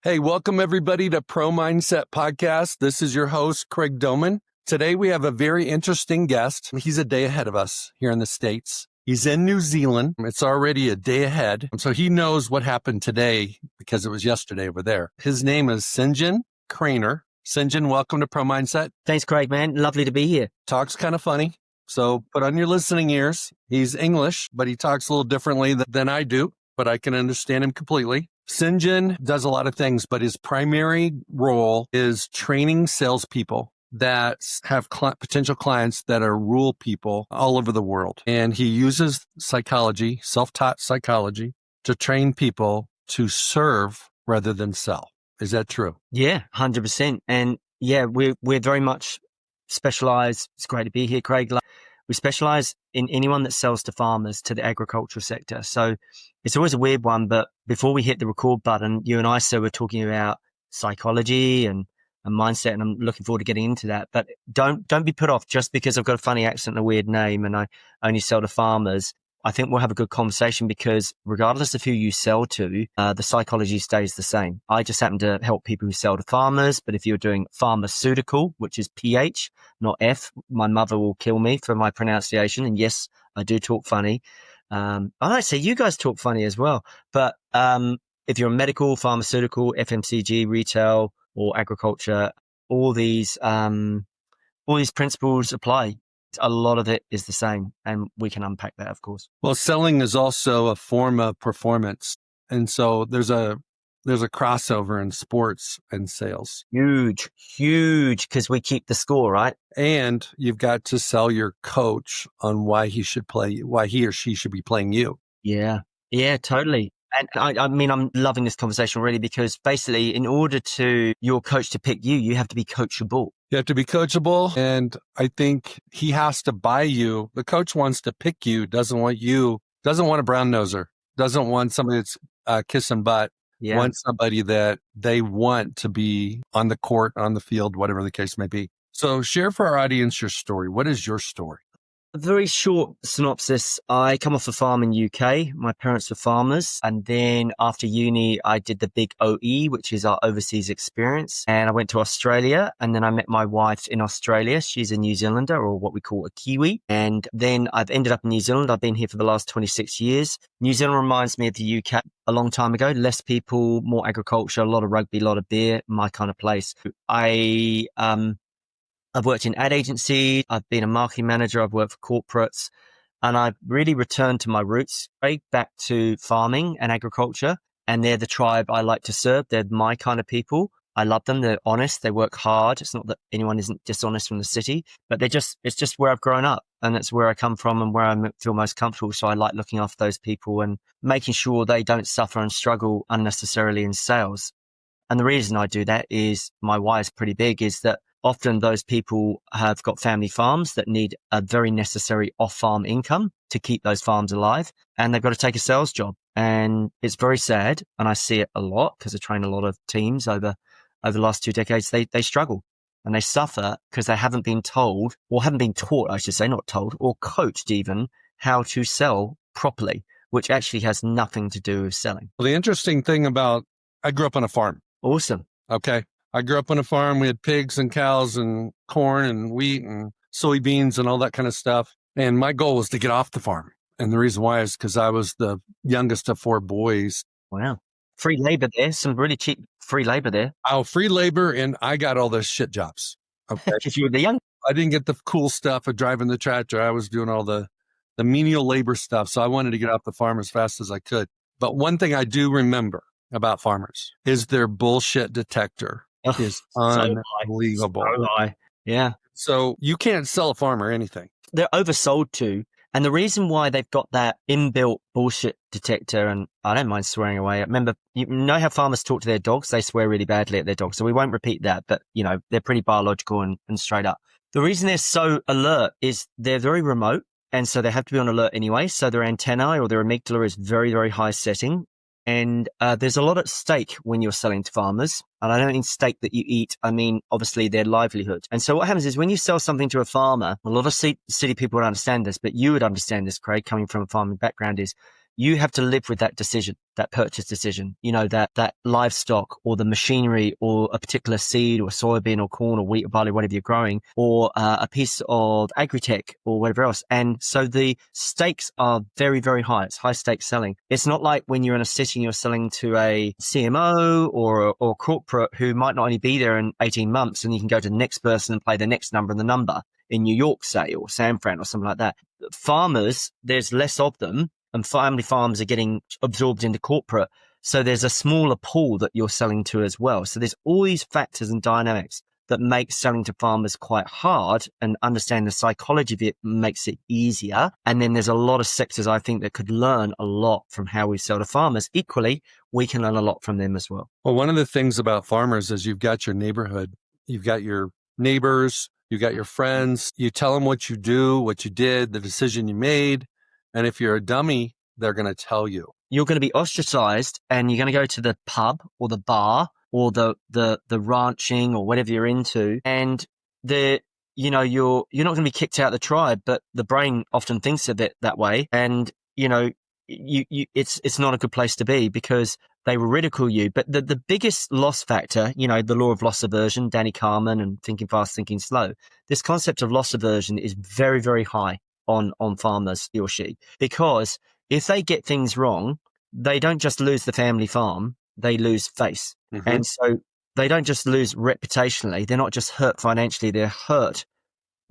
Hey, welcome everybody to Pro Mindset Podcast. This is your host, Craig Domann. Today we have a very interesting guest. He's a day ahead of us here in the States. He's in New Zealand. It's already a day ahead. So he knows what happened today because it was yesterday over there. His name is Sinjin Craner. Sinjin, welcome to Pro Mindset. Thanks, Craig, man. Lovely to be here. Talks kind of funny. So put on your listening ears. He's English, but he talks a little differently than I do, but I can understand him completely. Sinjin does a lot of things, but his primary role is training salespeople that have potential clients that are rural people all over the world. And he uses psychology, self-taught psychology, to train people to serve rather than sell. Is that true? Yeah, 100%. And yeah, we're very much specialized. It's great to be here, Craig. We specialize in anyone that sells to farmers, to the agricultural sector. So it's always a weird one, but before we hit the record button, you and I, sir, were talking about psychology and mindset, and I'm looking forward to getting into that. But don't be put off just because I've got a funny accent and a weird name and I only sell to farmers. I think we'll have a good conversation because regardless of who you sell to, the psychology stays the same. I just happen to help people who sell to farmers, but if you're doing pharmaceutical, which is PH, not F, my mother will kill me for my pronunciation. And yes, I do talk funny. I say you guys talk funny as well. But if you're medical, pharmaceutical, FMCG, retail, or agriculture, all these principles apply. A lot of it is the same, and we can unpack that, of course. Well, selling is also a form of performance. And so there's a crossover in sports and sales. Huge, because we keep the score, right? And you've got to sell your coach on why he or she should be playing you. Yeah, totally. And I mean, I'm loving this conversation already because basically in order to your coach to pick you, you have to be coachable. You have to be coachable. And I think he has to buy you. The coach wants to pick you, doesn't want a brown noser, doesn't want somebody that's kissing butt. Yeah. Want somebody that they want to be on the court, on the field, whatever the case may be. So share for our audience your story. What is your story? A very short synopsis. I come off a farm in UK. My parents were farmers. And then after uni, I did the big OE, which is our overseas experience. And I went to Australia. And then I met my wife in Australia. She's a New Zealander, or what we call a Kiwi. And then I've ended up in New Zealand. I've been here for the last 26 years. New Zealand reminds me of the UK a long time ago. Less people, more agriculture, a lot of rugby, a lot of beer, my kind of place. I've worked in ad agency. I've been a marketing manager. I've worked for corporates, and I've really returned to my roots, right back to farming and agriculture. And they're the tribe I like to serve. They're my kind of people. I love them. They're honest. They work hard. It's not that anyone isn't dishonest from the city, but it's just where I've grown up, and it's where I come from and where I feel most comfortable. So I like looking after those people and making sure they don't suffer and struggle unnecessarily in sales. And the reason I do that is my why is pretty big, is that often those people have got family farms that need a very necessary off-farm income to keep those farms alive, and they've got to take a sales job. And it's very sad, and I see it a lot because I train a lot of teams over the last 2 decades. They struggle and they suffer because they haven't been told, or haven't been taught, I should say, not told, or coached even, how to sell properly, which actually has nothing to do with selling. Well, the interesting thing I grew up on a farm. Awesome. Okay. I grew up on a farm. We had pigs and cows and corn and wheat and soybeans and all that kind of stuff. And my goal was to get off the farm. And the reason why is because I was the youngest of 4 boys. Wow. Free labor there. Some really cheap free labor there. Oh, free labor. And I got all the shit jobs. Okay. If you were the young. I didn't get the cool stuff of driving the tractor. I was doing all the menial labor stuff. So I wanted to get off the farm as fast as I could. But one thing I do remember about farmers is their bullshit detector. Is unbelievable. So high. Yeah. So you can't sell a farmer anything. They're oversold to. And the reason why they've got that inbuilt bullshit detector, and I don't mind swearing away. Remember, you know how farmers talk to their dogs? They swear really badly at their dogs. So we won't repeat that, but they're pretty biological and straight up. The reason they're so alert is they're very remote. And so they have to be on alert anyway. So their antennae or their amygdala is very, very high setting. And there's a lot at stake when you're selling to farmers. And I don't mean steak that you eat. I mean, obviously, their livelihood. And so what happens is when you sell something to a farmer, a lot of city people would understand this, but you would understand this, Craig, coming from a farming background, is you have to live with that decision, that purchase decision, that livestock or the machinery or a particular seed or soybean or corn or wheat or barley, whatever you're growing, or a piece of agri-tech or whatever else. And so the stakes are very, very high. It's high stakes selling. It's not like when you're in a city and you're selling to a CMO or corporate who might not only be there in 18 months and you can go to the next person and play the next number and the number in New York, say, or San Fran or something like that. Farmers, there's less of them, and family farms are getting absorbed into corporate. So there's a smaller pool that you're selling to as well. So there's all these factors and dynamics that make selling to farmers quite hard, and understanding the psychology of it makes it easier. And then there's a lot of sectors I think that could learn a lot from how we sell to farmers. Equally, we can learn a lot from them as well. Well, one of the things about farmers is you've got your neighborhood, you've got your neighbors, you got your friends. You tell them what you do, what you did, the decision you made. And if you're a dummy, they're going to tell you. You're going to be ostracized, and you're going to go to the pub or the bar or the ranching or whatever you're into. And you're not going to be kicked out of the tribe, but the brain often thinks of it that way. And, it's not a good place to be because they will ridicule you. But the biggest loss factor, the law of loss aversion, Danny Carmen and Thinking Fast, Thinking Slow, this concept of loss aversion is very, very high on farmers, he or she, because if they get things wrong, they don't just lose the family farm, they lose face. Mm-hmm. And so they don't just lose reputationally. They're not just hurt financially, they're hurt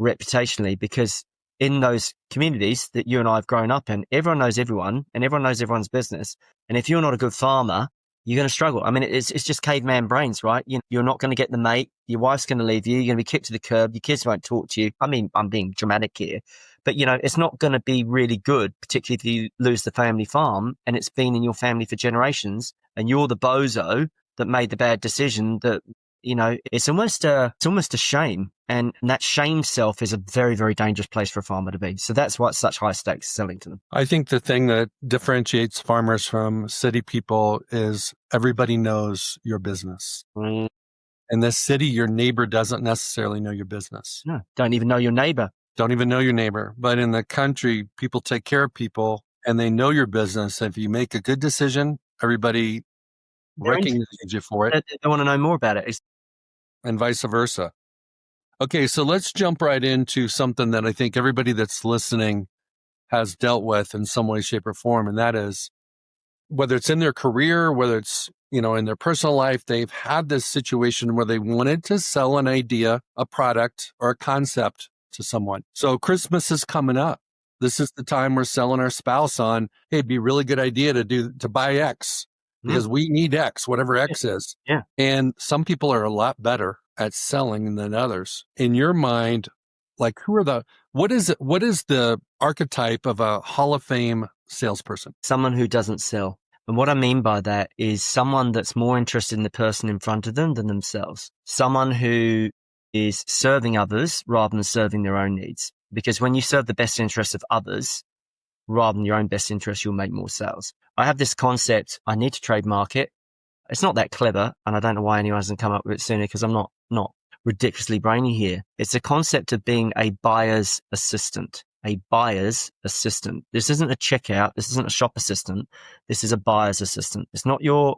reputationally, because in those communities that you and I have grown up in, everyone knows everyone and everyone knows everyone's business. And if you're not a good farmer, you're going to struggle. I mean, it's just caveman brains, right? You're not going to get the mate. Your wife's going to leave you. You're going to be kicked to the curb. Your kids won't talk to you. I mean, I'm being dramatic here, but it's not going to be really good, particularly if you lose the family farm and it's been in your family for generations and you're the bozo that made the bad decision. That it's almost a shame, and that shame self is a very, very dangerous place for a farmer to be. So that's why it's such high stakes selling to them. I think the thing that differentiates farmers from city people is everybody knows your business. Mm. In this city, your neighbor doesn't necessarily know your business. No, don't even know your neighbor. Don't even know your neighbor. But in the country, people take care of people and they know your business. If you make a good decision, everybody recognizes you for it. They want to know more about it. And vice versa. Okay, so let's jump right into something that I think everybody that's listening has dealt with in some way, shape, or form. And that is, whether it's in their career, whether it's, in their personal life, they've had this situation where they wanted to sell an idea, a product, or a concept to someone. So Christmas is coming up. This is the time we're selling our spouse on, hey, it'd be a really good idea to buy X. Because we need X, whatever X is. Yeah. And some people are a lot better at selling than others. In your mind, like what is the archetype of a Hall of Fame salesperson? Someone who doesn't sell. And what I mean by that is someone that's more interested in the person in front of them than themselves. Someone who is serving others rather than serving their own needs. Because when you serve the best interests of others, rather than your own best interest, you'll make more sales. I have this concept. I need to trademark it. It's not that clever, and I don't know why anyone hasn't come up with it sooner, because I'm not ridiculously brainy here. It's a concept of being a buyer's assistant. A buyer's assistant. This isn't a checkout. This isn't a shop assistant. This is a buyer's assistant. It's not your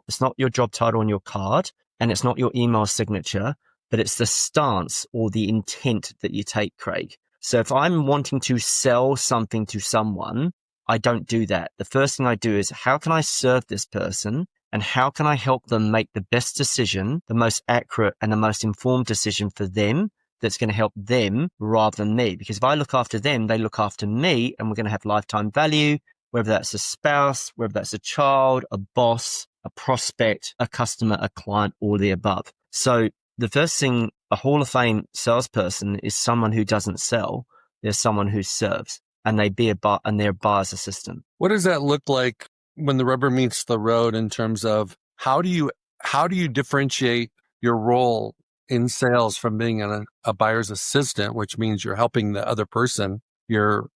job title on your card, and it's not your email signature, but it's the stance or the intent that you take, Craig. So if I'm wanting to sell something to someone, I don't do that. The first thing I do is, how can I serve this person, and how can I help them make the best decision, the most accurate and the most informed decision for them that's going to help them rather than me? Because if I look after them, they look after me, and we're going to have lifetime value, whether that's a spouse, whether that's a child, a boss, a prospect, a customer, a client, or the above. So the first thing, a Hall of Fame salesperson is someone who doesn't sell. They're someone who serves, and they're a buyer's assistant. What does that look like when the rubber meets the road in terms of how do you differentiate your role in sales from being a buyer's assistant, which means you're helping the other person. You're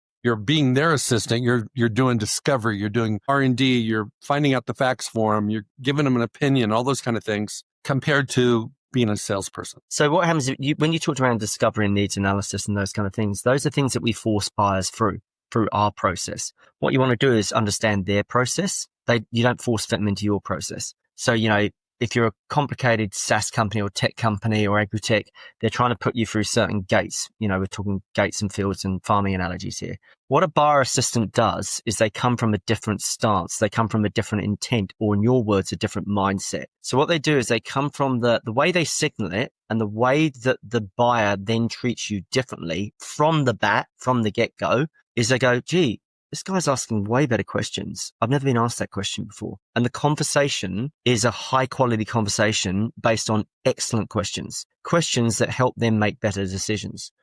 being their assistant. You're doing discovery. You're doing R&D. You're finding out the facts for them. You're giving them an opinion, all those kind of things, compared to being a salesperson. So what happens when you talked around discovery and needs analysis and those kind of things? Those are things that we force buyers through. through our process. What you want to do is understand their process. You don't force fit them into your process. So, if you're a complicated SaaS company or tech company or agri-tech, they're trying to put you through certain gates. We're talking gates and fields and farming analogies here. What a buyer assistant does is they come from a different stance. They come from a different intent, or in your words, a different mindset. So what they do is they come from the way they signal it and the way that the buyer then treats you differently from the get-go is they go, gee, this guy's asking way better questions. I've never been asked that question before. And the conversation is a high quality conversation based on excellent questions that help them make better decisions.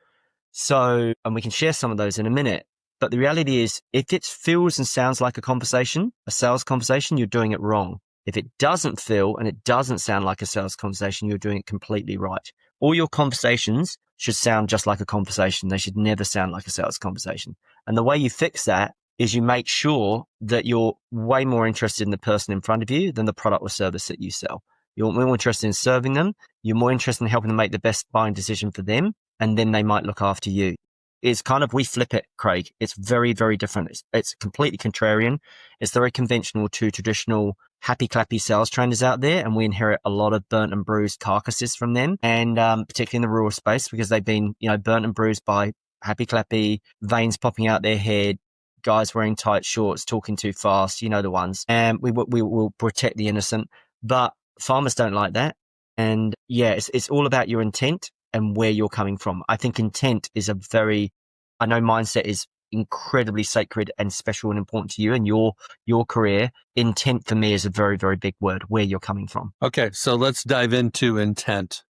So, and we can share some of those in a minute. But the reality is, if it feels and sounds like a sales conversation, you're doing it wrong. If it doesn't feel and it doesn't sound like a sales conversation, you're doing it completely right. All your conversations should sound just like a conversation. They should never sound like a sales conversation. And the way you fix that is you make sure that you're way more interested in the person in front of you than the product or service that you sell. You're more interested in serving them. You're more interested in helping them make the best buying decision for them. And then they might look after you. It's kind of, we flip it, Craig. It's very, very different. It's completely contrarian. It's very conventional to traditional happy clappy sales trainers out there. And we inherit a lot of burnt and bruised carcasses from them. And particularly in the rural space, because they've been, burnt and bruised by happy clappy, veins popping out their head, guys wearing tight shorts, talking too fast, the ones. And we will protect the innocent. But farmers don't like that. And yeah, it's all about your intent and where you're coming from. I think intent is I know mindset is incredibly sacred and special and important to you and your career. Intent for me is a very, very big word, where you're coming from. Okay, so let's dive into intent.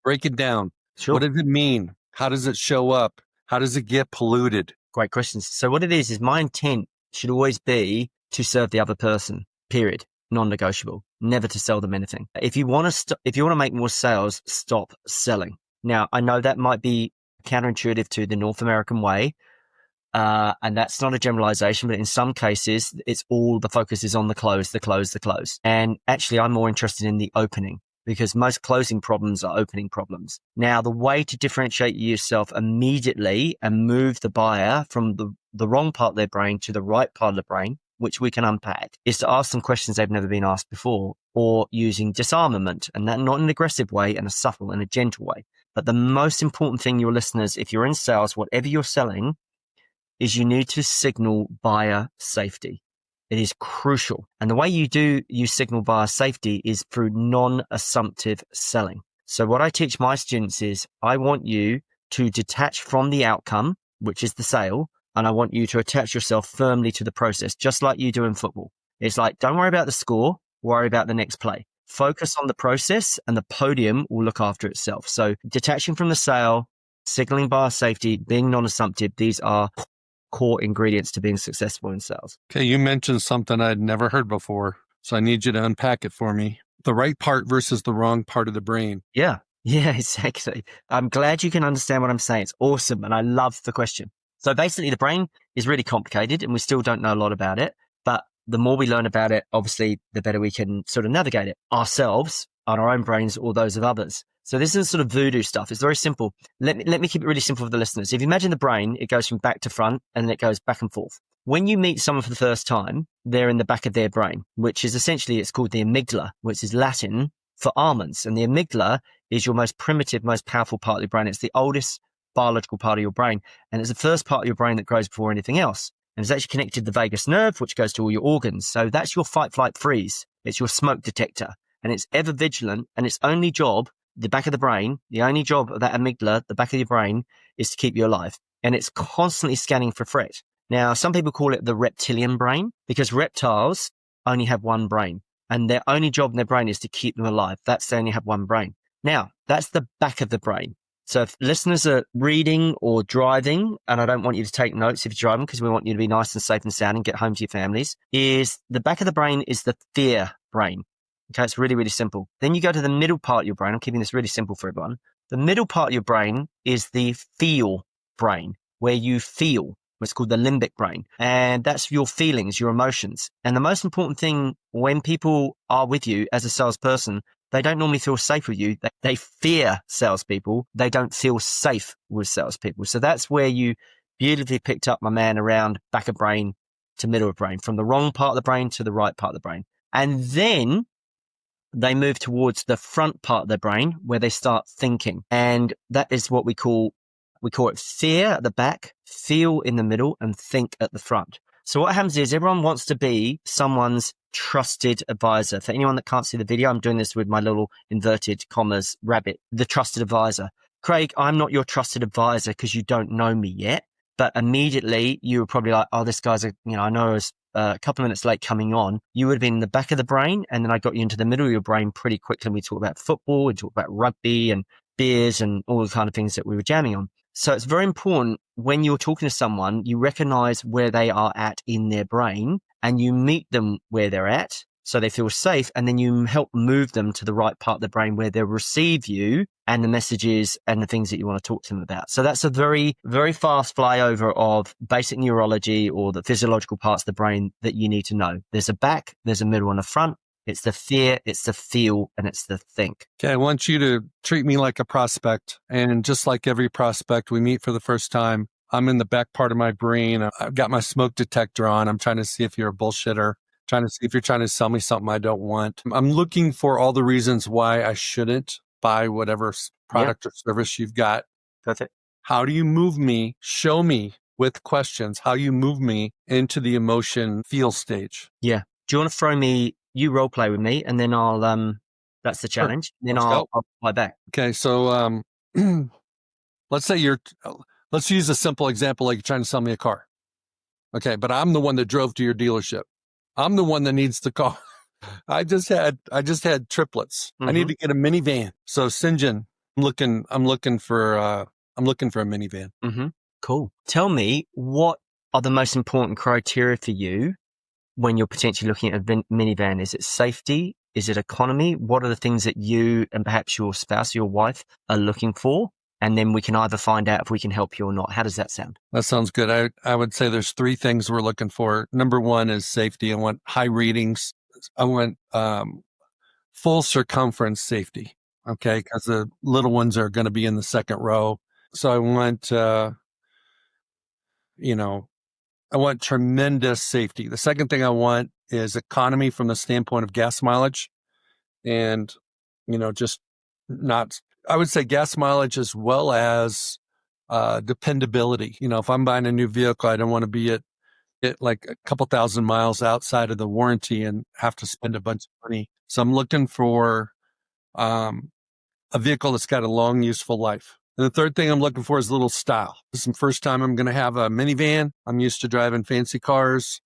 Break it down. Sure. What does it mean? How does it show up? How does it get polluted? Great questions. So what it is my intent should always be to serve the other person, period. Non-negotiable, never to sell them anything. If you want to make more sales, stop selling. Now, I know that might be counterintuitive to the North American way, and that's not a generalization, but in some cases, the focus is on the close. And actually, I'm more interested in the opening, because most closing problems are opening problems. Now, the way to differentiate yourself immediately and move the buyer from the wrong part of their brain to the right part of the brain, which we can unpack, is to ask them questions they've never been asked before, or using disarmament, and that not in an aggressive way, and a subtle and a gentle way. But the most important thing, your listeners, if you're in sales, whatever you're selling, is you need to signal buyer safety. It is crucial. And the way you signal buyer safety is through non-assumptive selling. So what I teach my students is I want you to detach from the outcome, which is the sale, and I want you to attach yourself firmly to the process, just like you do in football. It's like, don't worry about the score, worry about the next play. Focus on the process and the podium will look after itself. So detaching from the sale, signaling buyer safety, being non-assumptive, these are core ingredients to being successful in sales. Okay, you mentioned something I'd never heard before, so I need you to unpack it for me. The right part versus the wrong part of the brain. Yeah, exactly. I'm glad you can understand what I'm saying. It's awesome, and I love the question. So basically, the brain is really complicated, and we still don't know a lot about it. But the more we learn about it, obviously, the better we can sort of navigate it ourselves, on our own brains, or those of others. So this is sort of voodoo stuff. It's very simple. Let me keep it really simple for the listeners. If you imagine the brain, it goes from back to front, and then it goes back and forth. When you meet someone for the first time, they're in the back of their brain, which is essentially, it's called the amygdala, which is Latin for almonds. And the amygdala is your most primitive, most powerful part of your brain. It's the oldest biological part of your brain. And it's the first part of your brain that grows before anything else. And it's actually connected to the vagus nerve, which goes to all your organs. So that's your fight, flight, freeze. It's your smoke detector. And it's ever vigilant. And its only job, the back of the brain, the only job of that amygdala, the back of your brain, is to keep you alive. And it's constantly scanning for threat. Now, some people call it the reptilian brain, because reptiles only have one brain. And their only job in their brain is to keep them alive. They only have one brain. Now, that's the back of the brain. So if listeners are reading or driving, and I don't want you to take notes if you're driving, because we want you to be nice and safe and sound and get home to your families, is the back of the brain is the fear brain. Okay, it's really, really simple. Then you go to the middle part of your brain. I'm keeping this really simple for everyone. The middle part of your brain is the feel brain, where you feel. It's called the limbic brain. And that's your feelings, your emotions. And the most important thing when people are with you as a salesperson, they don't normally feel safe with you. They fear salespeople. They don't feel safe with salespeople. So that's where you beautifully picked up my man around back of brain to middle of brain, from the wrong part of the brain to the right part of the brain. And then they move towards the front part of their brain where they start thinking. And that is what we call it fear at the back, feel in the middle, and think at the front. So what happens is everyone wants to be someone's trusted advisor. For anyone that can't see the video, I'm doing this with my little inverted commas rabbit, the trusted advisor. Craig, I'm not your trusted advisor because you don't know me yet. But immediately you were probably like, oh, this guy's, I know I was a couple of minutes late coming on. You would have been in the back of the brain. And then I got you into the middle of your brain pretty quickly. We talked about football, we talked about rugby and beers and all the kind of things that we were jamming on. So it's very important when you're talking to someone, you recognize where they are at in their brain and you meet them where they're at so they feel safe. And then you help move them to the right part of the brain where they'll receive you and the messages and the things that you want to talk to them about. So that's a very, very fast flyover of basic neurology or the physiological parts of the brain that you need to know. There's a back, there's a middle and a front. It's the fear, it's the feel, and it's the think. Okay, I want you to treat me like a prospect. And just like every prospect we meet for the first time, I'm in the back part of my brain. I've got my smoke detector on. I'm trying to see if you're a bullshitter, trying to see if you're trying to sell me something I don't want. I'm looking for all the reasons why I shouldn't buy whatever product or service you've got. That's it. How do you move me? Show me with questions how you move me into the emotion feel stage. Yeah. Do you want to throw me, you role play with me, and then I'll, that's the challenge. Sure. Then I'll play back. Okay. So, let's say let's use a simple example, like you're trying to sell me a car. Okay. But I'm the one that drove to your dealership. I'm the one that needs the car. I just had triplets. I need to get a minivan. So St. John, I'm looking for a minivan. Mm-hmm. Cool. Tell me, what are the most important criteria for you when you're potentially looking at a minivan? Is it safety? Is it economy? What are the things that you and perhaps your spouse, your wife are looking for? And then we can either find out if we can help you or not. How does that sound? That sounds good. I would say there's three things we're looking for. Number one is safety. I want high readings. I want full circumference safety. Okay. Because the little ones are going to be in the second row. So I want, I want tremendous safety. The second thing I want is economy from the standpoint of gas mileage and, just not, I would say gas mileage as well as dependability. If I'm buying a new vehicle, I don't want to be at like a couple thousand miles outside of the warranty and have to spend a bunch of money. So I'm looking for a vehicle that's got a long, useful life. And the third thing I'm looking for is a little style. This is the first time I'm going to have a minivan. I'm used to driving fancy cars,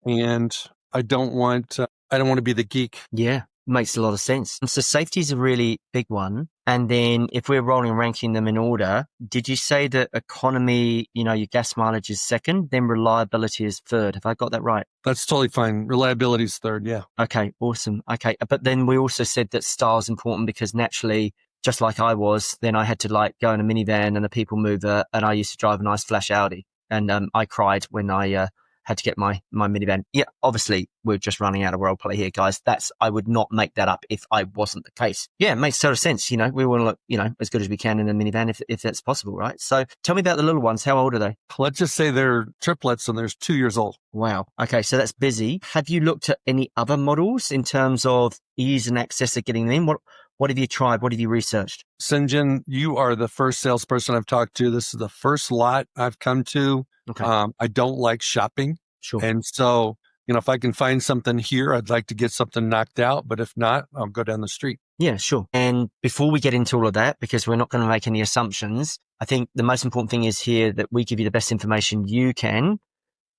and I don't want to be the geek. Yeah, makes a lot of sense. So safety is a really big one. And then if we're rolling and ranking them in order, did you say that economy, your gas mileage is second, then reliability is third? Have I got that right? That's totally fine. Reliability is third. Yeah. Okay, awesome. Okay. But then we also said that style is important because naturally, just like I was, then I had to go in a minivan and a people mover, and I used to drive a nice flash Audi. And I cried when I had to get my minivan. Yeah, obviously, we're just running out of role play here, guys. I would not make that up if I wasn't the case. Yeah, it makes total sense. We want to look, as good as we can in a minivan if that's possible, right? So tell me about the little ones. How old are they? Let's just say they're triplets and they're 2 years old. Wow. Okay, so that's busy. Have you looked at any other models in terms of ease and access of getting them in? What have you tried? What have you researched? St. John, you are the first salesperson I've talked to. This is the first lot I've come to. Okay. I don't like shopping. Sure. And so, if I can find something here, I'd like to get something knocked out. But if not, I'll go down the street. Yeah, sure. And before we get into all of that, because we're not going to make any assumptions, I think the most important thing is here that we give you the best information you can,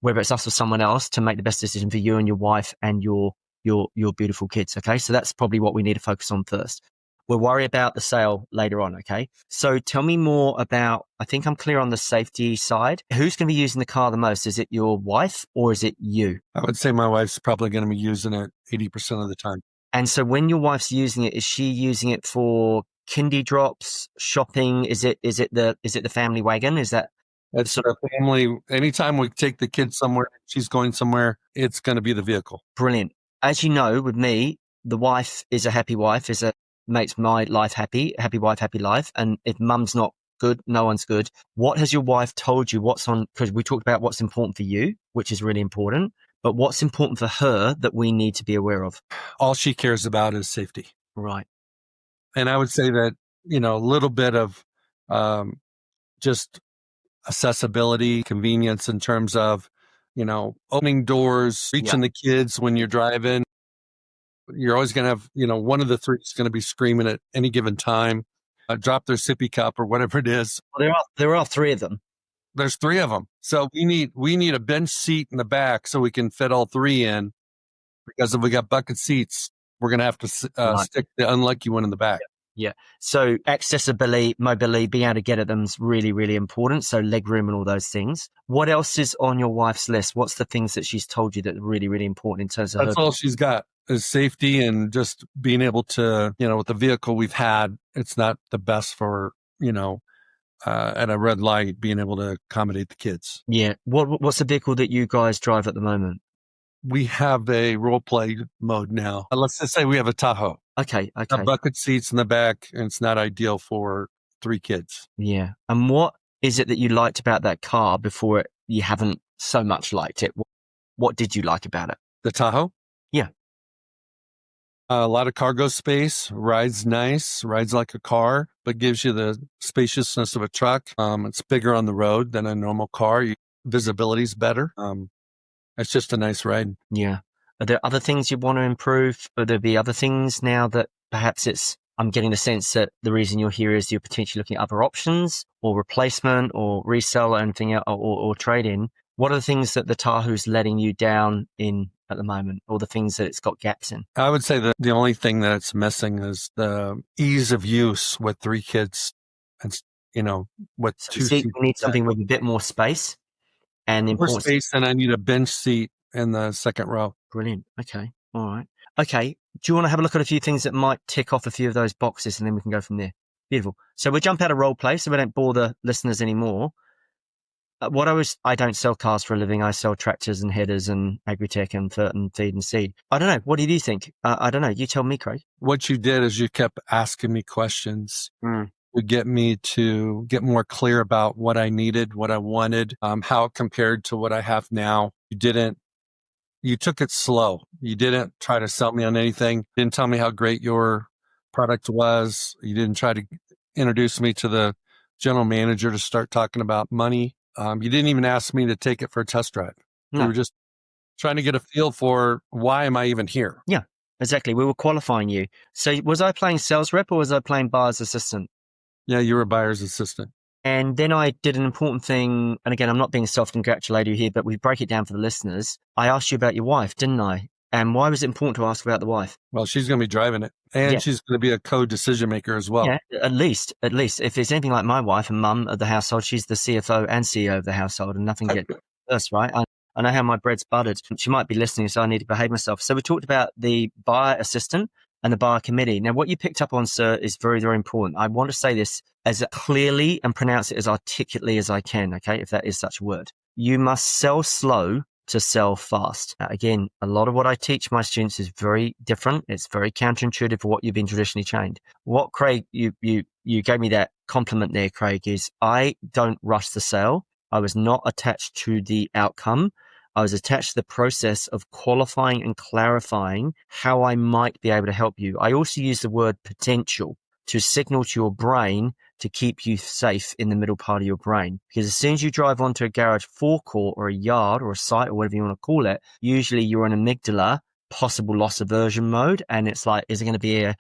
whether it's us or someone else, to make the best decision for you and your wife and your beautiful kids. Okay. So that's probably what we need to focus on first. We'll worry about the sale later on. Okay. So tell me more about, I think I'm clear on the safety side. Who's going to be using the car the most? Is it your wife or is it you? I would say my wife's probably going to be using it 80% of the time. And so when your wife's using it, is she using it for kindy drops, shopping? Is it the family wagon? Is that? It's sort of family. Anytime we take the kids somewhere, she's going somewhere, it's going to be the vehicle. Brilliant. As you know, with me, the wife is a happy wife, makes my life happy wife, happy life. And if mum's not good. No one's good. What has your wife told you? Because we talked about what's important for you, which is really important, but what's important for her that we need to be aware of? All she cares about is safety. Right. And I would say that, a little bit of just accessibility, convenience in terms of, opening doors, reaching the kids when you're driving. You're always going to have, one of the three is going to be screaming at any given time, drop their sippy cup or whatever it is. Well, there are three of them. There's three of them. So we need a bench seat in the back so we can fit all three in, because if we got bucket seats, we're going to have to stick the unlucky one in the back. Yeah. So accessibility, mobility, being able to get at them is really, really important. So leg room and all those things. What else is on your wife's list? What's the things that she's told you that are really, really important in terms of That's all she's got is safety and just being able to, with the vehicle we've had, it's not the best for, at a red light, being able to accommodate the kids. Yeah. What's the vehicle that you guys drive at the moment? We have a role play mode now. Let's just say we have a Tahoe. Okay. Bucket seats in the back, and it's not ideal for 3 kids. Yeah. And what is it that you liked about that car before you haven't so much liked it? What did you like about it? The Tahoe? Yeah. A lot of cargo space, rides nice, rides like a car, but gives you the spaciousness of a truck. It's bigger on the road than a normal car. Visibility's better. It's just a nice ride. Yeah. Are there other things you want to improve? Will there be other things now that perhaps I'm getting the sense that the reason you're here is you're potentially looking at other options or replacement or resell or anything else, or trade in? What are the things that the Tahoe's letting you down in at the moment, or the things that it's got gaps in? I would say that the only thing that it's missing is the ease of use with 3 kids and, with So 2 you seats. need something with a bit more space and More space, and I need a bench seat in the second row. Brilliant. Okay. All right. Okay. Do you want to have a look at a few things that might tick off a few of those boxes, and then we can go from there? Beautiful. So we'll jump out of role play so we don't bore the listeners anymore. I don't sell cars for a living. I sell tractors and headers and agri-tech and feed and seed. I don't know. What do you think? I don't know. You tell me, Craig. What you did is you kept asking me questions to get me to get more clear about what I needed, what I wanted, how it compared to what I have now. You took it slow. You didn't try to sell me on anything. Didn't tell me how great your product was. You didn't try to introduce me to the general manager to start talking about money. You didn't even ask me to take it for a test drive. No. You were just trying to get a feel for why am I even here? Yeah, exactly. We were qualifying you. So was I playing sales rep or was I playing buyer's assistant? Yeah, you were a buyer's assistant. And then I did an important thing. And again, I'm not being self-congratulatory here, but we break it down for the listeners. I asked you about your wife, didn't I? And why was it important to ask about the wife? Well, she's going to be driving it, and she's going to be a co-decision maker as well. Yeah, at least. If it's anything like my wife and mum of the household, she's the CFO and CEO of the household, and nothing gets worse, right? I know how my bread's buttered. She might be listening, so I need to behave myself. So we talked about the buyer assistant and the buyer committee. Now, what you picked up on, sir, is very, very important. I want to say this as clearly and pronounce it as articulately as I can, okay, if that is such a word. You must sell slow to sell fast. Now, again, a lot of what I teach my students is very different. It's very counterintuitive for what you've been traditionally trained. What Craig, you gave me that compliment there, Craig, is I don't rush the sale. I was not attached to the outcome. I was attached to the process of qualifying and clarifying how I might be able to help you. I also use the word potential to signal to your brain to keep you safe in the middle part of your brain. Because as soon as you drive onto a garage forecourt or a yard or a site or whatever you want to call it, usually you're in amygdala, possible loss aversion mode. And it's like, is it going to be a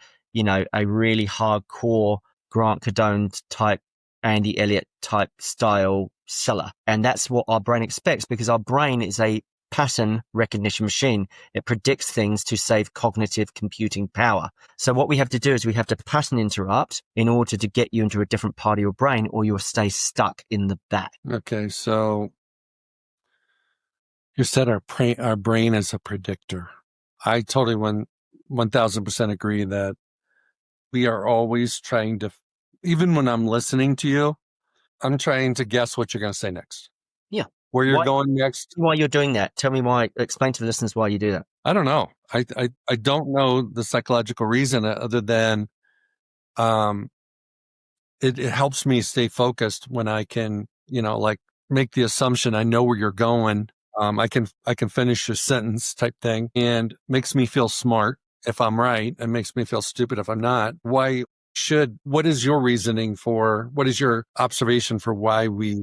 really hardcore Grant Cardone type, Andy Elliott type style seller? And that's what our brain expects, because our brain is a pattern recognition machine. It predicts things to save cognitive computing power. So what we have to do is we have to pattern interrupt in order to get you into a different part of your brain, or you'll stay stuck in the back. Okay, so you said our brain is a predictor. I totally 1000% agree that we are always trying to, even when I'm listening to you, I'm trying to guess what you're going to say next. Yeah. Where you're going next. Why you're doing that? Tell me why. Explain to the listeners why you do that. I don't know. I don't know the psychological reason other than it helps me stay focused when I can, like make the assumption I know where you're going. I can finish a sentence type thing, and makes me feel smart if I'm right, and makes me feel stupid if I'm not. What is your reasoning for, what is your observation for why we?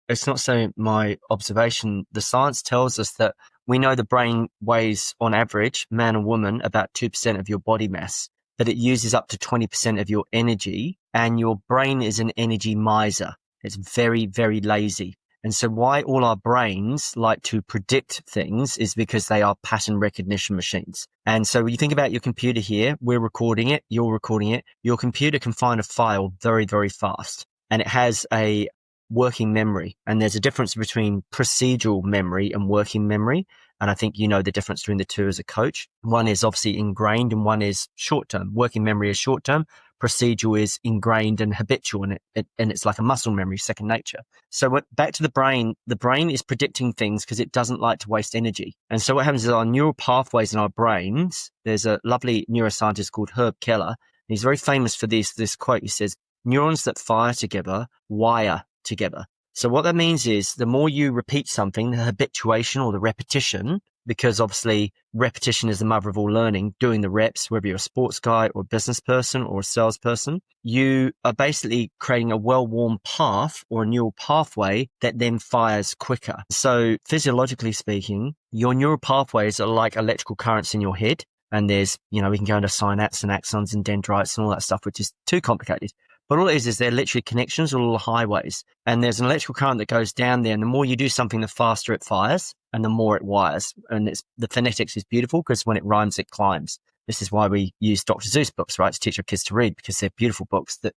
It's not so my observation. The science tells us that we know the brain weighs, on average, man and woman, about 2% of your body mass, that it uses up to 20% of your energy, and your brain is an energy miser. It's very, very lazy. And so why all our brains like to predict things is because they are pattern recognition machines. And so when you think about your computer here, we're recording it, you're recording it. Your computer can find a file very, very fast, and it has a working memory. And there's a difference between procedural memory and working memory. And I think you know the difference between the two as a coach. One is obviously ingrained and one is short term. Working memory is short term. Procedural is ingrained and habitual, and it's like a muscle memory, second nature. So back to the brain is predicting things because it doesn't like to waste energy. And so what happens is our neural pathways in our brains, there's a lovely neuroscientist called Herb Keller. He's very famous for this quote. He says, neurons that fire together wire together. So what that means is the more you repeat something, the habituation or the repetition, because obviously repetition is the mother of all learning, doing the reps, whether you're a sports guy or a business person or a salesperson, you are basically creating a well-worn path or a neural pathway that then fires quicker. So physiologically speaking, your neural pathways are like electrical currents in your head. And there's, we can go into synapses and axons and dendrites and all that stuff, which is too complicated. But all it is they're literally connections or little highways. And there's an electrical current that goes down there. And the more you do something, the faster it fires and the more it wires. And the phonetics is beautiful because when it rhymes, it climbs. This is why we use Dr. Seuss books, right? To teach our kids to read, because they're beautiful books that,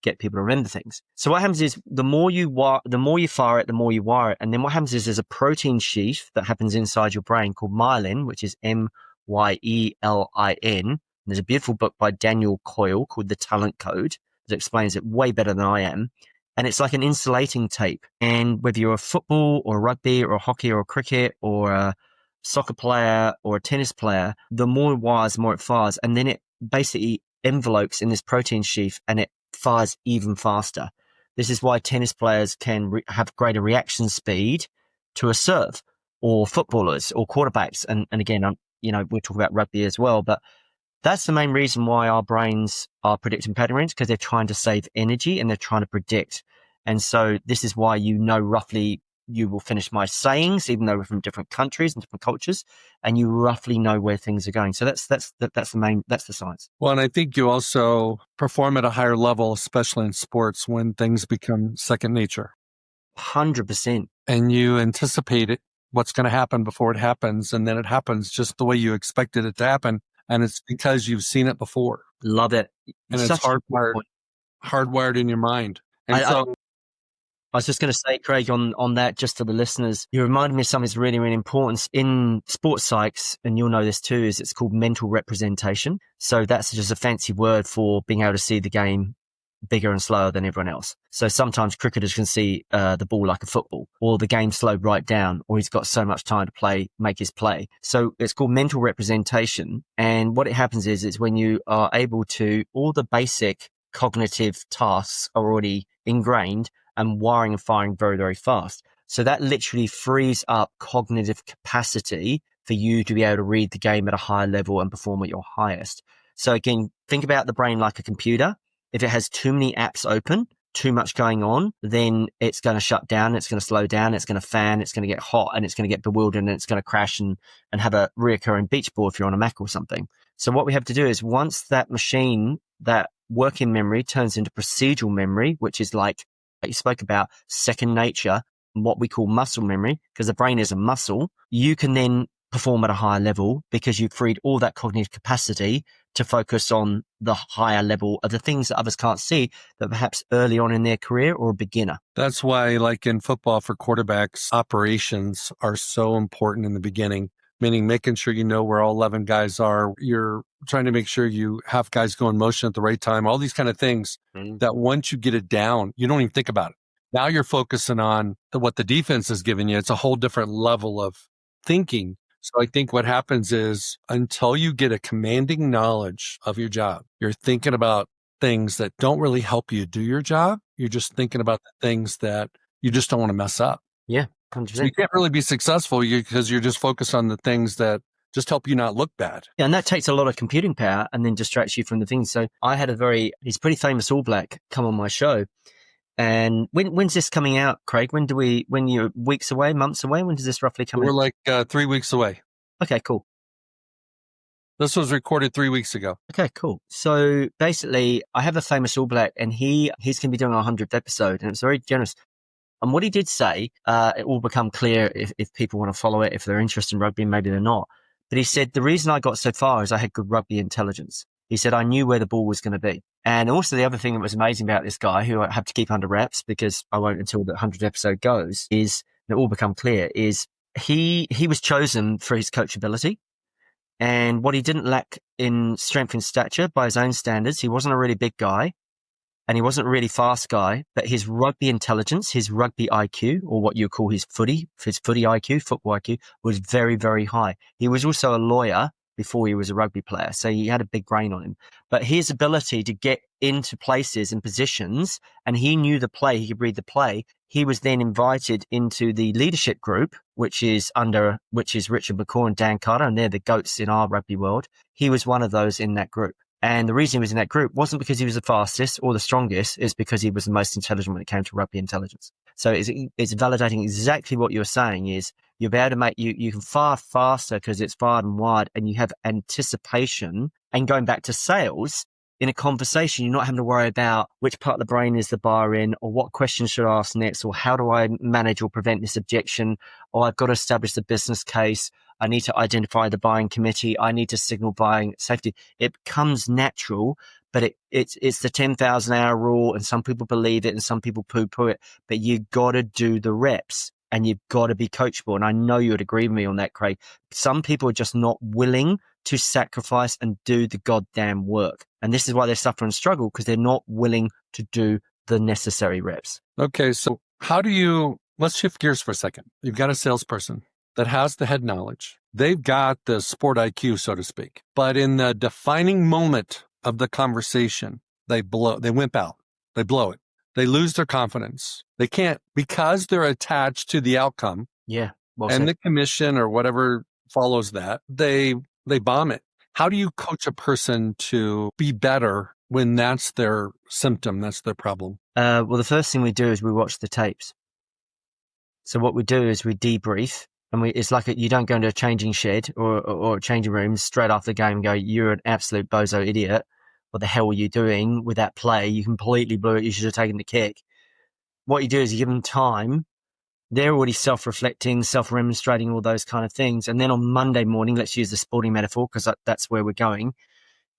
get people to remember things. So what happens is the more you fire it, the more you wire it. And then what happens is there's a protein sheath that happens inside your brain called myelin, which is MYELIN. There's a beautiful book by Daniel Coyle called The Talent Code that explains it way better than I am. And it's like an insulating tape. And whether you're a football or a rugby or a hockey or a cricket or a soccer player or a tennis player, the more it wires, the more it fires. And then it basically envelopes in this protein sheath and it fires even faster. This is why tennis players can have greater reaction speed to a serve, or footballers or quarterbacks. And again, we'll talk about rugby as well, but that's the main reason why our brains are predicting patterns, because they're trying to save energy and they're trying to predict. And so this is why roughly you will finish my sayings, even though we're from different countries and different cultures, and you roughly know where things are going. So that's the science. Well, and I think you also perform at a higher level, especially in sports, when things become second nature. 100%. And you anticipate it, what's going to happen before it happens, and then it happens just the way you expected it to happen. And it's because you've seen it before. Love it. And it's hardwired in your mind. And I was just going to say, Craig, on that, just for the listeners, you reminded me of something that's really, really important. In sports psychs, and you'll know this too, is it's called mental representation. So that's just a fancy word for being able to see the game bigger and slower than everyone else. So sometimes cricketers can see the ball like a football, or the game slowed right down, or he's got so much time to make his play. So it's called mental representation. And what it happens is when you are able to, all the basic cognitive tasks are already ingrained and wiring and firing very, very fast. So that literally frees up cognitive capacity for you to be able to read the game at a higher level and perform at your highest. So again, think about the brain like a computer. If it has too many apps open, too much going on, then it's going to shut down, it's going to slow down, it's going to fan, it's going to get hot, and it's going to get bewildered, and it's going to crash and have a reoccurring beach ball if you're on a Mac or something. So what we have to do is once that machine, that working memory turns into procedural memory, which is like you spoke about, second nature, what we call muscle memory, because the brain is a muscle, you can then perform at a higher level because you've freed all that cognitive capacity to focus on the higher level of the things that others can't see, that perhaps early on in their career or a beginner. That's why, like in football for quarterbacks, operations are so important in the beginning, meaning making sure you know where all 11 guys are. You're trying to make sure you have guys go in motion at the right time, all these kind of things that once you get it down, you don't even think about it. Now you're focusing on what the defense is giving you. It's a whole different level of thinking. So I think what happens is until you get a commanding knowledge of your job, you're thinking about things that don't really help you do your job. You're just thinking about the things that you just don't want to mess up. Yeah, So 100%. you can't really be successful because you're just focused on the things that just help you not look bad. Yeah, and that takes a lot of computing power and then distracts you from the things. So I had he's pretty famous All Black come on my show. And when's this coming out, Craig? When you're weeks away, months away? When does this roughly come out? We're like 3 weeks away. Okay, cool. This was recorded 3 weeks ago. Okay, cool. So basically, I have a famous All Black, and he's going to be doing our 100th episode, and it's very generous. And what he did say, it will become clear if people want to follow it, if they're interested in rugby, maybe they're not. But he said, the reason I got so far is I had good rugby intelligence. He said, I knew where the ball was going to be. And also the other thing that was amazing about this guy, who I have to keep under wraps because I won't until the 100th episode goes, is, and it will become clear, is he was chosen for his coachability. And what he didn't lack in strength and stature by his own standards, he wasn't a really big guy and he wasn't a really fast guy, but his rugby intelligence, his rugby IQ, or what you call his footy IQ, football IQ, was very, very high. He was also a lawyer before he was a rugby player, so he had a big brain on him. But his ability to get into places and positions, and he knew the play, he could read the play. He was then invited into the leadership group, which is Richard McCaw and Dan Carter, and they're the GOATs in our rugby world. He was one of those in that group. And the reason he was in that group wasn't because he was the fastest or the strongest, it's because he was the most intelligent when it came to rugby intelligence. So it's validating exactly what you're saying is you'll be able to make, you can fire faster because it's far and wide and you have anticipation. And going back to sales, in a conversation, you're not having to worry about which part of the brain is the bar in, or what questions should I ask next, or how do I manage or prevent this objection, or I've got to establish the business case. I need to identify the buying committee. I need to signal buying safety. It becomes natural, but it's the 10,000 hour rule, and some people believe it and some people poo-poo it, but you got to do the reps and you've got to be coachable. And I know you would agree with me on that, Craig. Some people are just not willing to sacrifice and do the goddamn work. And this is why they suffer and struggle, because they're not willing to do the necessary reps. Okay, so let's shift gears for a second. You've got a salesperson that has the head knowledge. They've got the sport IQ, so to speak. But in the defining moment of the conversation, they wimp out. They blow it. They lose their confidence. They can't, because they're attached to the outcome. Yeah. Well and said. the commission or whatever follows that, they bomb it. How do you coach a person to be better when that's their symptom, that's their problem? Well, the first thing we do is we watch the tapes. So what we do is we debrief, and it's like you don't go into a changing shed or a changing room straight after the game and go, you're an absolute bozo idiot. What the hell were you doing with that play? You completely blew it. You should have taken the kick. What you do is you give them time. They're already self-reflecting, self-remonstrating, all those kind of things. And then on Monday morning, let's use the sporting metaphor because that's where we're going,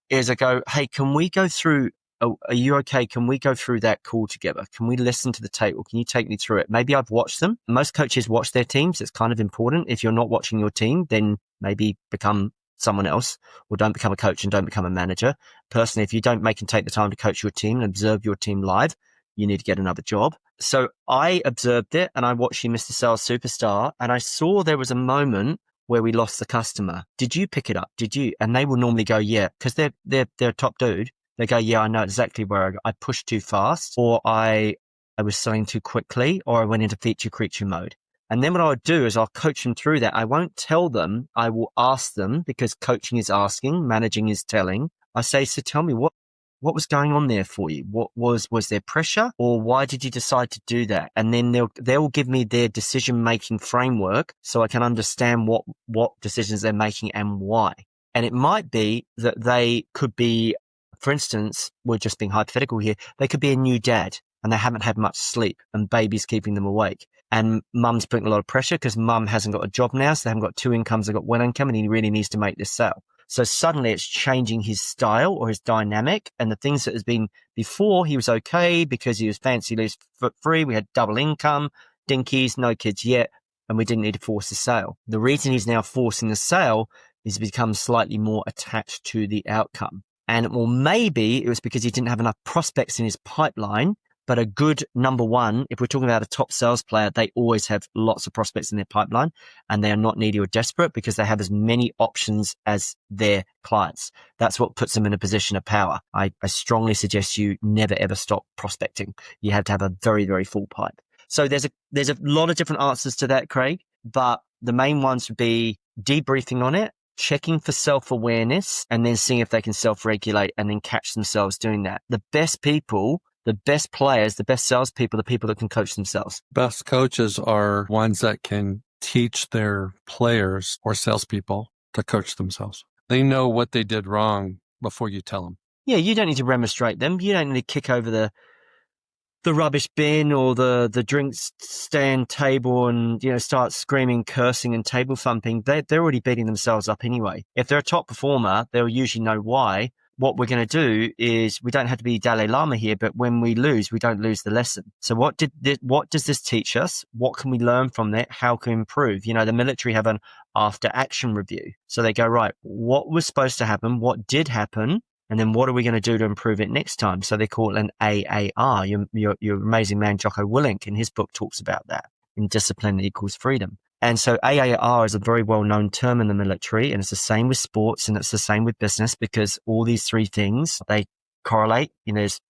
is I go, hey, can we go through, are you okay? Can we go through that call together? Can we listen to the tape, or can you take me through it? Maybe I've watched them. Most coaches watch their teams. It's kind of important. If you're not watching your team, then maybe become someone else, or don't become a coach and don't become a manager. Personally, if you don't make and take the time to coach your team and observe your team live, you need to get another job. So I observed it and I watched you, Mr. Sales Superstar, and I saw there was a moment where we lost the customer. Did you pick it up? Did you? And they will normally go, yeah, because they're a top dude. They go, yeah, I know exactly where I pushed too fast, or I was selling too quickly, or I went into feature creature mode. And then what I would do is I'll coach them through that. I won't tell them. I will ask them, because coaching is asking, managing is telling. I say, so tell me what was going on there for you? What was there pressure, or why did you decide to do that? And then they'll give me their decision-making framework so I can understand what decisions they're making and why. And it might be that they could be, for instance, we're just being hypothetical here, they could be a new dad and they haven't had much sleep and baby's keeping them awake. And mum's putting a lot of pressure because mum hasn't got a job now, so they haven't got two incomes, they've got one income, and he really needs to make this sale. So suddenly it's changing his style or his dynamic, and the things that has been before, he was okay because he was fancy loose free, we had double income, dinkies, no kids yet, and we didn't need to force the sale. The reason he's now forcing the sale is to become slightly more attached to the outcome. And maybe it was because he didn't have enough prospects in his pipeline But a good number one, if we're talking about a top sales player, they always have lots of prospects in their pipeline, and they are not needy or desperate because they have as many options as their clients. That's what puts them in a position of power. I strongly suggest you never ever stop prospecting. You have to have a very, very full pipe. So there's a lot of different answers to that, Craig, but the main ones would be debriefing on it, checking for self-awareness, and then seeing if they can self-regulate and then catch themselves doing that. The best people, the best players, the best salespeople, the people that can coach themselves. Best coaches are ones that can teach their players or salespeople to coach themselves. They know what they did wrong before you tell them. Yeah, you don't need to remonstrate them. You don't need to kick over the rubbish bin or the drinks stand table and, start screaming, cursing and table thumping. They're already beating themselves up anyway. If they're a top performer, they'll usually know why. What we're going to do is, we don't have to be Dalai Lama here, but when we lose, we don't lose the lesson. So what does this teach us? What can we learn from that? How can we improve? The military have an after action review. So they go, right, what was supposed to happen? What did happen? And then what are we going to do to improve it next time? So they call it an AAR. Your amazing man, Jocko Willink, in his book talks about that, in Discipline Equals Freedom. And so AAR is a very well-known term in the military, and it's the same with sports and it's the same with business, because all these three things, they correlate. There's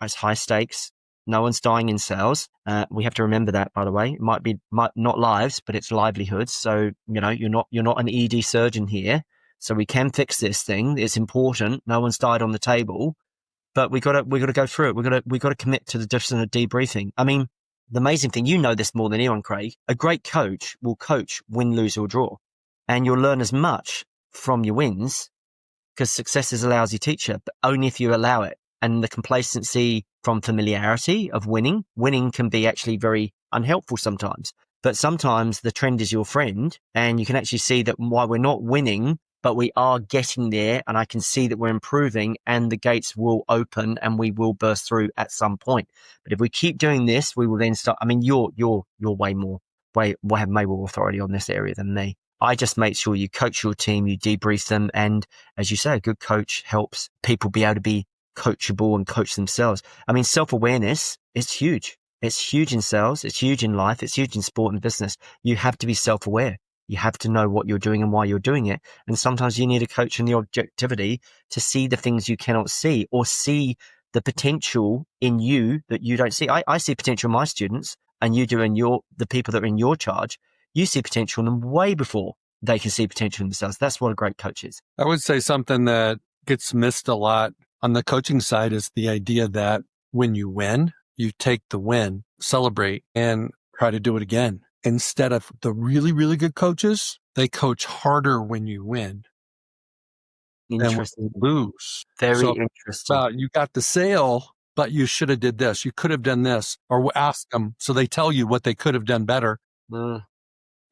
high stakes. No one's dying in sales. We have to remember that, by the way. It might not lives, but it's livelihoods. So, you're not an ED surgeon here. So we can fix this thing. It's important. No one's died on the table, but we got to go through it. We got to commit to the discipline of debriefing. I mean, the amazing thing, this more than anyone, Craig, a great coach will coach win, lose or draw, and you'll learn as much from your wins, because success is a lousy teacher, but only if you allow it. And the complacency from familiarity of winning can be actually very unhelpful sometimes. But sometimes the trend is your friend, and you can actually see that while we're not winning, but we are getting there, and I can see that we're improving, and the gates will open and we will burst through at some point. But if we keep doing this, we will then start. I mean, you're have way more authority on this area than me. I just make sure you coach your team, you debrief them. And as you say, a good coach helps people be able to be coachable and coach themselves. I mean, self-awareness is huge. It's huge in sales. It's huge in life. It's huge in sport and business. You have to be self-aware. You have to know what you're doing and why you're doing it. And sometimes you need a coach in the objectivity to see the things you cannot see, or see the potential in you that you don't see. I see potential in my students, and you do in the people that are in your charge. You see potential in them way before they can see potential in themselves. That's what a great coach is. I would say something that gets missed a lot on the coaching side is the idea that when you win, you take the win, celebrate, and try to do it again. Instead of the really, really good coaches, they coach harder when you win than when you lose. Very interesting. You got the sale, but you should have did this. You could have done this, or ask them so they tell you what they could have done better.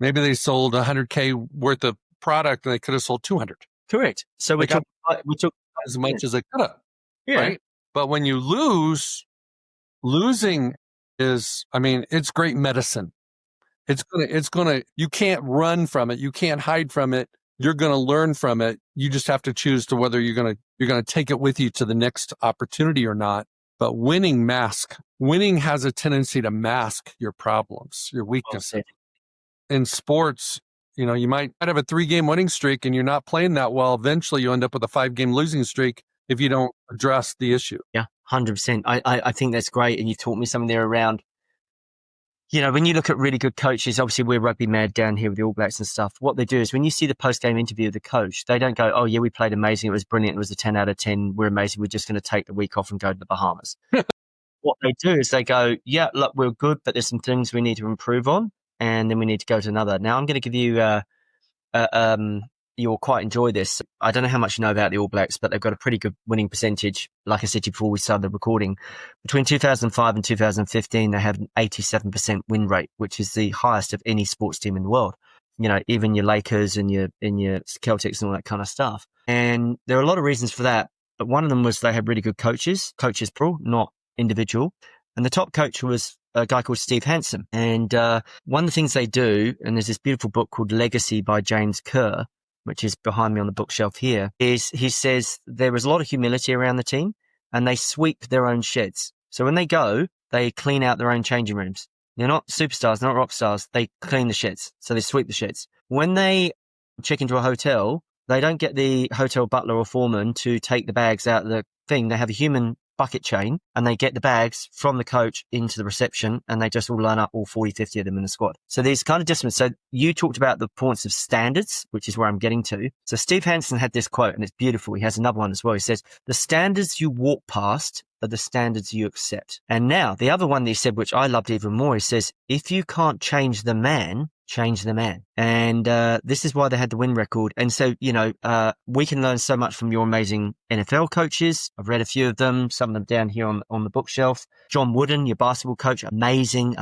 Maybe they sold $100K worth of product and they could have sold 200. Correct. So we took as much as they could have. Yeah. Right? But when you losing is, it's great medicine. You can't run from it. You can't hide from it. You're going to learn from it. You just have to choose to whether you're going to take it with you to the next opportunity or not. But winning has a tendency to mask your problems, your weaknesses. In sports, you might have a 3-game winning streak and you're not playing that well. Eventually you end up with a 5-game losing streak if you don't address the issue. Yeah, 100%. I think that's great. And you taught me something there around, when you look at really good coaches, obviously we're rugby mad down here with the All Blacks and stuff. What they do is when you see the post-game interview of the coach, they don't go, oh yeah, we played amazing. It was brilliant. It was a 10 out of 10. We're amazing. We're just going to take the week off and go to the Bahamas. What they do is they go, yeah, look, we're good, but there's some things we need to improve on. And then we need to go to another. Now I'm going to give you, you'll quite enjoy this. I don't know how much you know about the All Blacks, but they've got a pretty good winning percentage. Like I said to you before we started the recording, between 2005 and 2015, they have an 87% win rate, which is the highest of any sports team in the world. Even your Lakers and your Celtics and all that kind of stuff. And there are a lot of reasons for that. But one of them was they had really good coaches plural, not individual. And the top coach was a guy called Steve Hansen. And one of the things they do, and there's this beautiful book called Legacy by James Kerr, which is behind me on the bookshelf here, is he says there is a lot of humility around the team and they sweep their own sheds. So when they go, they clean out their own changing rooms. They're not superstars, not rock stars. They clean the sheds. So they sweep the sheds. When they check into a hotel, they don't get the hotel butler or foreman to take the bags out of the thing. They have a human bucket chain and they get the bags from the coach into the reception and they just all line up, all 40, 50 of them in the squad. So these kind of disciplines. So you talked about the points of standards, which is where I'm getting to. So Steve Hansen had this quote and it's beautiful. He has another one as well. He says, the standards you walk past are the standards you accept. And now the other one that he said, which I loved even more, he says, if you can't change the man, change the man. And this is why they had the win record. And so, we can learn so much from your amazing NFL coaches. I've read a few of them, some of them down here on the bookshelf. John Wooden, your basketball coach, amazing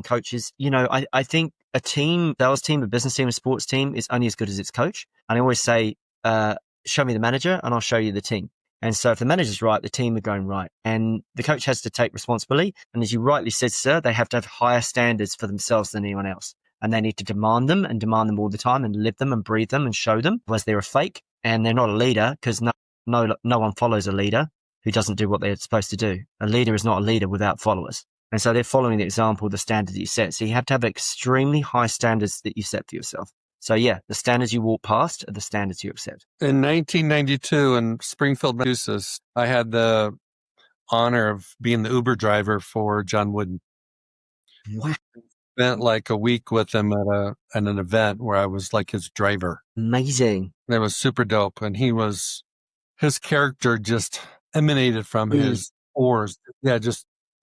coaches. I think a team, sales team, a business team, a sports team is only as good as its coach. And I always say, show me the manager and I'll show you the team. And so if the manager's right, the team are going right. And the coach has to take responsibility. And as you rightly said, sir, they have to have higher standards for themselves than anyone else. And they need to demand them all the time and live them and breathe them and show them, whereas they're a fake and they're not a leader because no one follows a leader who doesn't do what they're supposed to do. A leader is not a leader without followers. And so they're following the example, the standard that you set. So you have to have extremely high standards that you set for yourself. So yeah, the standards you walk past are the standards you accept. In 1992 in Springfield, Massachusetts, I had the honor of being the Uber driver for John Wooden. Wow. Spent like a week with him at an event where I was like his driver. Amazing. And it was super dope. And his character just emanated from his oars. Yeah,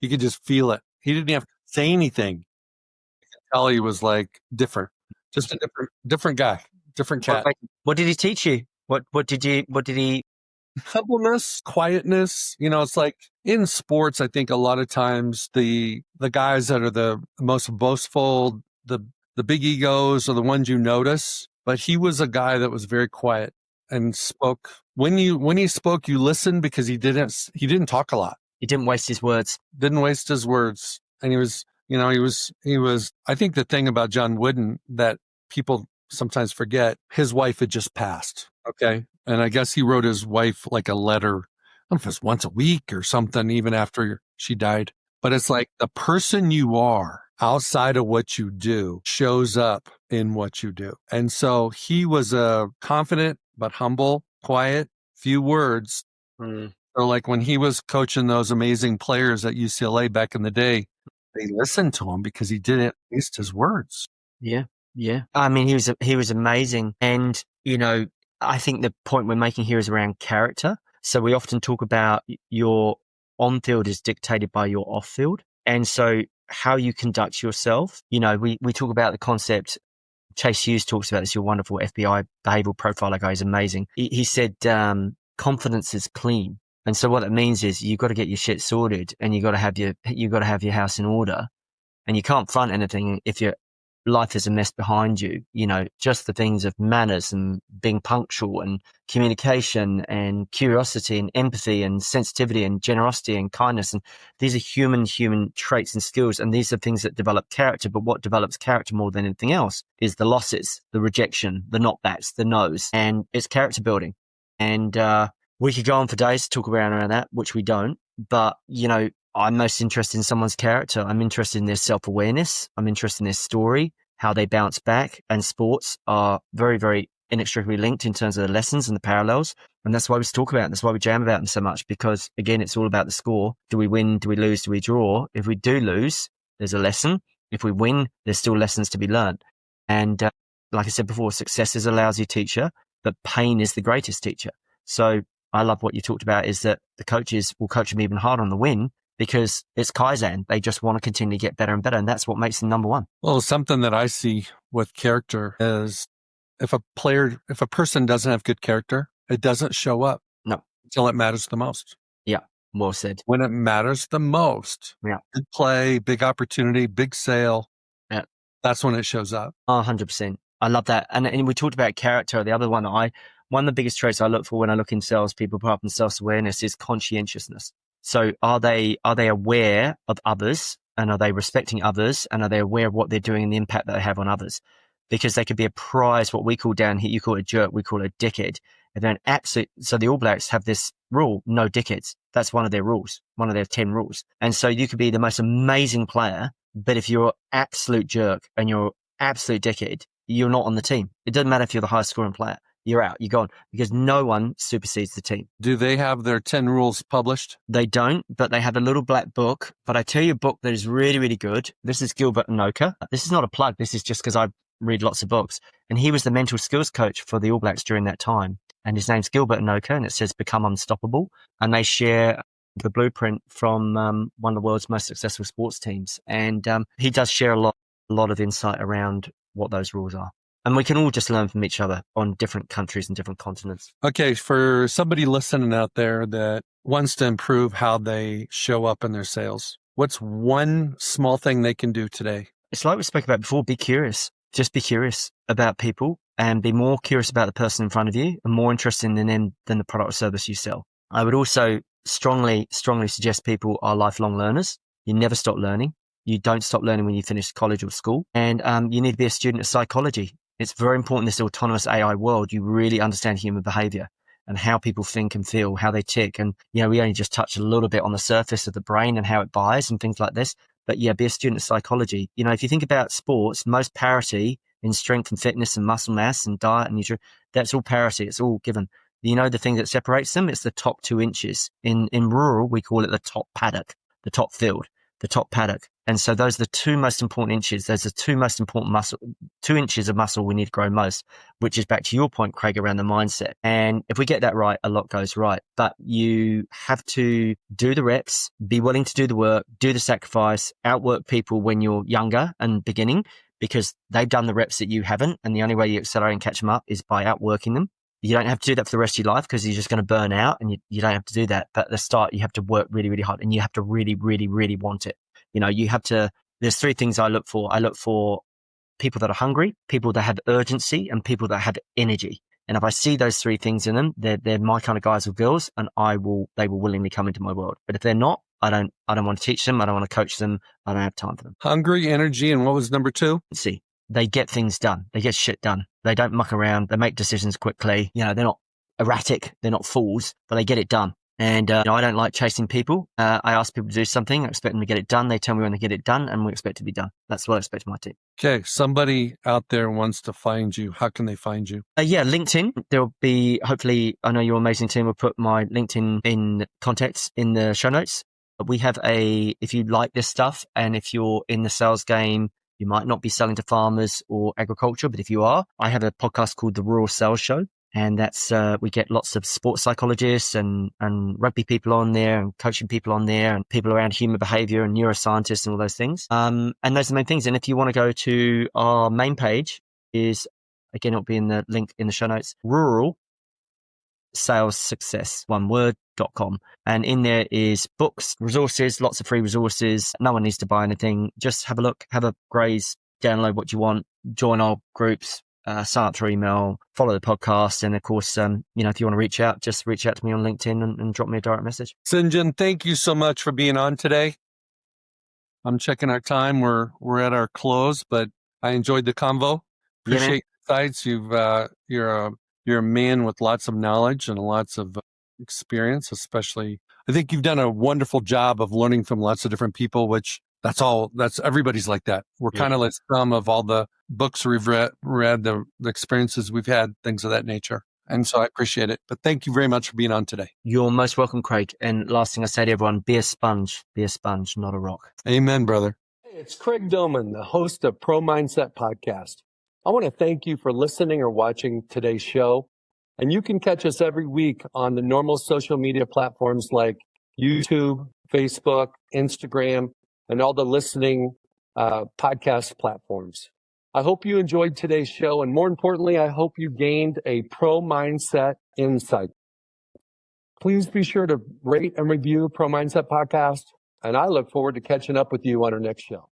you could just feel it. He didn't have to say anything. You could tell he was like different. Just a different guy, different cat. What did he teach you? What did he? Humbleness, quietness. It's like in sports, I think a lot of times the guys that are the most boastful, the big egos are the ones you notice. But he was a guy that was very quiet and spoke. When he spoke, you listened because he didn't talk a lot. He didn't waste his words. Didn't waste his words. And he was, I think the thing about John Wooden that people sometimes forget, his wife had just passed. Okay. And I guess he wrote his wife like a letter, I don't know if it was once a week or something, even after she died. But it's like the person you are outside of what you do shows up in what you do. And so he was a confident, but humble, quiet, few words. So like when he was coaching those amazing players at UCLA back in the day, they listened to him because he didn't waste his words. Yeah. Yeah. I mean, he was amazing. And, I think the point we're making here is around character. So we often talk about your on field is dictated by your off field. And so how you conduct yourself, we talk about the concept. Chase Hughes talks about this, your wonderful FBI behavioral profiler guy is amazing. He said, confidence is clean. And so what it means is you've got to get your shit sorted and you got to have your house in order, and you can't front anything if your life is a mess behind you. Just the things of manners and being punctual and communication and curiosity and empathy and sensitivity and generosity and kindness. And these are human traits and skills. And these are things that develop character. But what develops character more than anything else is the losses, the rejection, the knockbacks, the no's, and it's character building. And, we could go on for days to talk around that, which we don't. But, I'm most interested in someone's character. I'm interested in their self-awareness. I'm interested in their story, how they bounce back. And sports are very, very inextricably linked in terms of the lessons and the parallels. And that's why we talk about them. That's why we jam about them so much, because, again, it's all about the score. Do we win? Do we lose? Do we draw? If we do lose, there's a lesson. If we win, there's still lessons to be learned. And like I said before, success is a lousy teacher, but pain is the greatest teacher. So I love what you talked about is that the coaches will coach them even harder on the win because it's Kaizen. They just want to continue to get better and better. And that's what makes them number one. Well, something that I see with character is if a person doesn't have good character, it doesn't show up. No. Until it matters the most. Yeah. Well said. When it matters the most. Yeah. Big play, big opportunity, big sale. Yeah. That's when it shows up. 100%. I love that. And we talked about character. The other one one of the biggest traits I look for when I look in salespeople, apart from self-awareness, is conscientiousness. So are they aware of others, and are they respecting others, and are they aware of what they're doing and the impact that they have on others? because they could be a prize, what we call down here, you call it a jerk, we call it a dickhead. And then so the All Blacks have this rule, no dickheads. That's one of their rules, one of their 10 rules. And so you could be the most amazing player, but if you're an absolute jerk and you're absolute dickhead, you're not on the team. It doesn't matter if you're the highest scoring player. You're out, you're gone, because no one supersedes the team. Do they have their 10 rules published? They don't, but they have a little black book. But I tell you a book that is really, really good. This is Gilbert Anoka. This is not a plug. This is just because I read lots of books. And he was the mental skills coach for the All Blacks during that time. And his name's Gilbert Anoka, and it says Become Unstoppable. And they share the blueprint from one of the world's most successful sports teams. And he does share a lot of insight around what those rules are. And we can all just learn from each other on different countries and different continents. Okay, for somebody listening out there that wants to improve how they show up in their sales, what's one small thing they can do today? It's like we spoke about before, be curious. Just be curious about people and be more curious about the person in front of you and more interested in them than the product or service you sell. I would also strongly suggest people are lifelong learners. You never stop learning. You don't stop learning when you finish college or school. And you need to be a student of psychology. It's very important in this autonomous AI world, you really understand human behavior and how people think and feel, how they tick. And, we only just touched a little bit on the surface of the brain and how it buys and things like this. But yeah, be a student of psychology. If you think about sports, most parity in strength and fitness and muscle mass and diet and nutrition, that's all parity. It's all given. The thing that separates them, it's the top 2 inches. In rural, we call it the top paddock, the top field, the top paddock. And so those are the 2 most important inches. Those are 2 most important 2 inches of muscle we need to grow most, which is back to your point, Craig, around the mindset. And if we get that right, a lot goes right. But you have to do the reps, be willing to do the work, do the sacrifice, outwork people when you're younger and beginning, because they've done the reps that you haven't. And the only way you accelerate and catch them up is by outworking them. You don't have to do that for the rest of your life because you're just going to burn out, and you don't have to do that. But at the start, you have to work really, really hard, and you have to really, really, really want it. You have to, there's 3 things I look for. I look for people that are hungry, people that have urgency, and people that have energy. And if I see those 3 things in them, they're my kind of guys or girls, and they will willingly come into my world. But if they're not, I don't want to teach them. I don't want to coach them. I don't have time for them. Hungry, energy, and what was number 2? See, they get things done. They get shit done. They don't muck around. They make decisions quickly. They're not erratic. They're not fools, but they get it done. And I don't like chasing people. I ask people to do something. I expect them to get it done. They tell me when they get it done, and we expect it to be done. That's what I expect of my team. Okay. Somebody out there wants to find you. How can they find you? LinkedIn. There'll be, hopefully, I know your amazing team will put my LinkedIn in contacts in the show notes. We have if you like this stuff and if you're in the sales game, you might not be selling to farmers or agriculture, but if you are, I have a podcast called The Rural Sales Show. And that's, we get lots of sports psychologists and rugby people on there and coaching people on there and people around human behavior and neuroscientists and all those things. And those are the main things. And if you want to go to our main page is, again, it'll be in the link in the show notes, Rural Sales Success, one word.com. And in there is books, resources, lots of free resources. No one needs to buy anything. Just have a look, have a graze, download what you want, join our groups. Sign up through email, follow the podcast. And of course, if you want to reach out, just reach out to me on LinkedIn and drop me a direct message. Sinjin, thank you so much for being on today. I'm checking our time. We're at our close, but I enjoyed the convo. Appreciate your insights. You're a man with lots of knowledge and lots of experience, especially. I think you've done a wonderful job of learning from lots of different people, which that's everybody's like that. We're kind of like some of all the books we've read, the experiences we've had, things of that nature. And so I appreciate it. But thank you very much for being on today. You're most welcome, Craig. And last thing I say to everyone, be a sponge, not a rock. Amen, brother. Hey, it's Craig Domann, the host of Pro Mindset Podcast. I want to thank you for listening or watching today's show. And you can catch us every week on the normal social media platforms like YouTube, Facebook, Instagram, and all the listening podcast platforms. I hope you enjoyed today's show. And more importantly, I hope you gained a pro mindset insight. Please be sure to rate and review Pro Mindset Podcast. And I look forward to catching up with you on our next show.